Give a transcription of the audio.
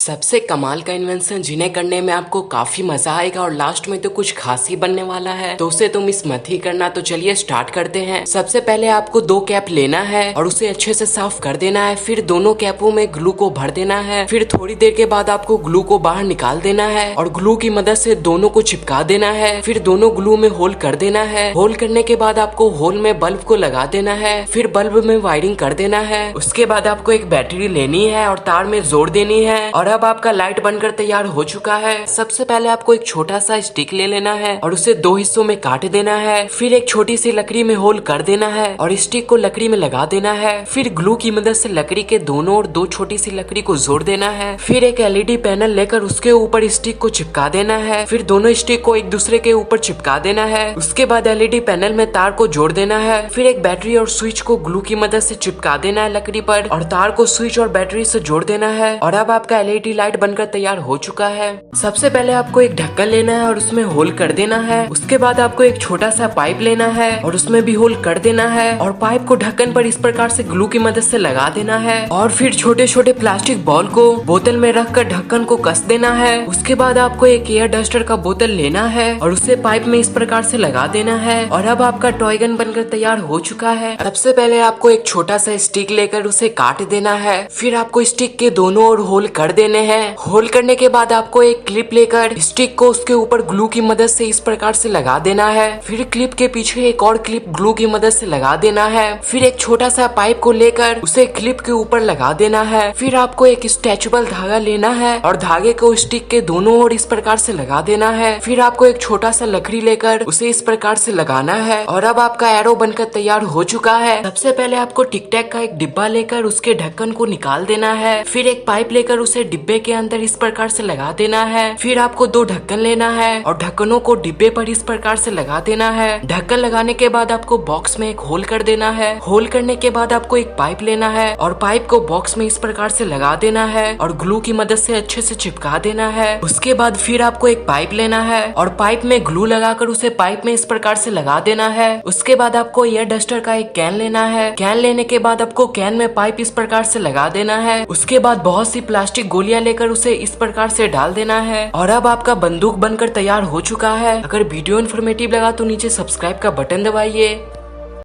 सबसे कमाल का इन्वेंशन जिन्हें करने में आपको काफी मजा आएगा और लास्ट में तो कुछ खास ही बनने वाला है, तो उसे तो मिस मत ही करना। तो चलिए स्टार्ट करते हैं। सबसे पहले आपको 2 कैप लेना है और उसे अच्छे से साफ कर देना है। फिर दोनों कैपों में ग्लू को भर देना है। फिर थोड़ी देर के बाद आपको ग्लू को बाहर निकाल देना है और ग्लू की मदद से दोनों को चिपका देना है। फिर दोनों ग्लू में होल कर देना है। होल करने के बाद आपको होल में बल्ब को लगा देना है। फिर बल्ब में वायरिंग कर देना है। उसके बाद आपको एक बैटरी लेनी है और तार में जोड़ देनी है और अब आपका लाइट बनकर तैयार हो चुका है। सबसे पहले आपको एक छोटा सा स्टिक ले लेना है और उसे 2 हिस्सों में काट देना है। फिर एक छोटी सी लकड़ी में होल कर देना है और स्टिक को लकड़ी में लगा देना है। फिर ग्लू की मदद से लकड़ी के दोनों और 2 छोटी सी लकड़ी को जोड़ देना है। फिर एक एलईडी पैनल लेकर उसके ऊपर स्टिक को चिपका देना है। फिर दोनों स्टिक को एक दूसरे के ऊपर चिपका देना है। उसके बाद एलईडी पैनल में तार को जोड़ देना है। फिर एक बैटरी और स्विच को ग्लू की मदद से चिपका देना है लकड़ी पर और तार को स्विच और बैटरी से जोड़ देना है और अब आपका एलईडी लाइट बनकर तैयार हो चुका है। सबसे पहले आपको एक ढक्कन लेना है और उसमें होल कर देना है। उसके बाद आपको एक छोटा सा पाइप लेना है और उसमें भी होल कर देना है और पाइप को ढक्कन पर इस प्रकार से ग्लू की मदद से लगा देना है और फिर छोटे छोटे प्लास्टिक बॉल को बोतल में रखकर ढक्कन को कस देना है। उसके बाद आपको एक एयर डस्टर का बोतल लेना है और उसे पाइप में इस प्रकार से लगा देना है और अब आपका टॉय गन बनकर तैयार हो चुका है। सबसे पहले आपको एक छोटा सा स्टिक लेकर उसे काट देना है। फिर आपको स्टिक के दोनों ओर होल कर देने हैं। होल करने के बाद आपको एक क्लिप लेकर स्टिक को उसके ऊपर ग्लू की मदद से इस प्रकार से लगा देना है। फिर क्लिप के पीछे एक और क्लिप ग्लू की मदद से लगा देना है। फिर एक छोटा सा पाइप को लेकर उसे क्लिप के ऊपर लगा देना है। फिर आपको एक स्ट्रेचेबल धागा लेना है और धागे को स्टिक के दोनों ओर इस प्रकार से लगा देना है। फिर आपको एक छोटा सा लकड़ी लेकर उसे इस प्रकार से लगाना है और अब आपका एरो बनकर तैयार हो चुका है। सबसे पहले आपको टिक टैक का एक डिब्बा लेकर उसके ढक्कन को निकाल देना है। फिर एक पाइप लेकर उसे डिब्बे के अंदर इस प्रकार से लगा देना है। फिर आपको 2 ढक्कन लेना है और ढक्कनों को डिब्बे पर इस प्रकार से लगा देना है। ढक्कन लगाने के बाद आपको बॉक्स में एक होल कर देना है। होल करने के बाद आपको एक पाइप लेना है और पाइप को बॉक्स में इस प्रकार से लगा देना है और ग्लू की मदद से अच्छे से चिपका देना है। उसके बाद फिर आपको एक पाइप लेना है और पाइप में ग्लू लगाकर उसे पाइप में इस प्रकार से लगा देना है। उसके बाद आपको एयर डस्टर का एक कैन लेना है। कैन लेने के बाद आपको कैन में पाइप इस प्रकार से लगा देना है। उसके बाद बहुत सी प्लास्टिक गोलियां लेकर उसे इस प्रकार से डाल देना है और अब आपका बंदूक बनकर तैयार हो चुका है। अगर वीडियो इन्फॉर्मेटिव लगा तो नीचे सब्सक्राइब का बटन दबाइए।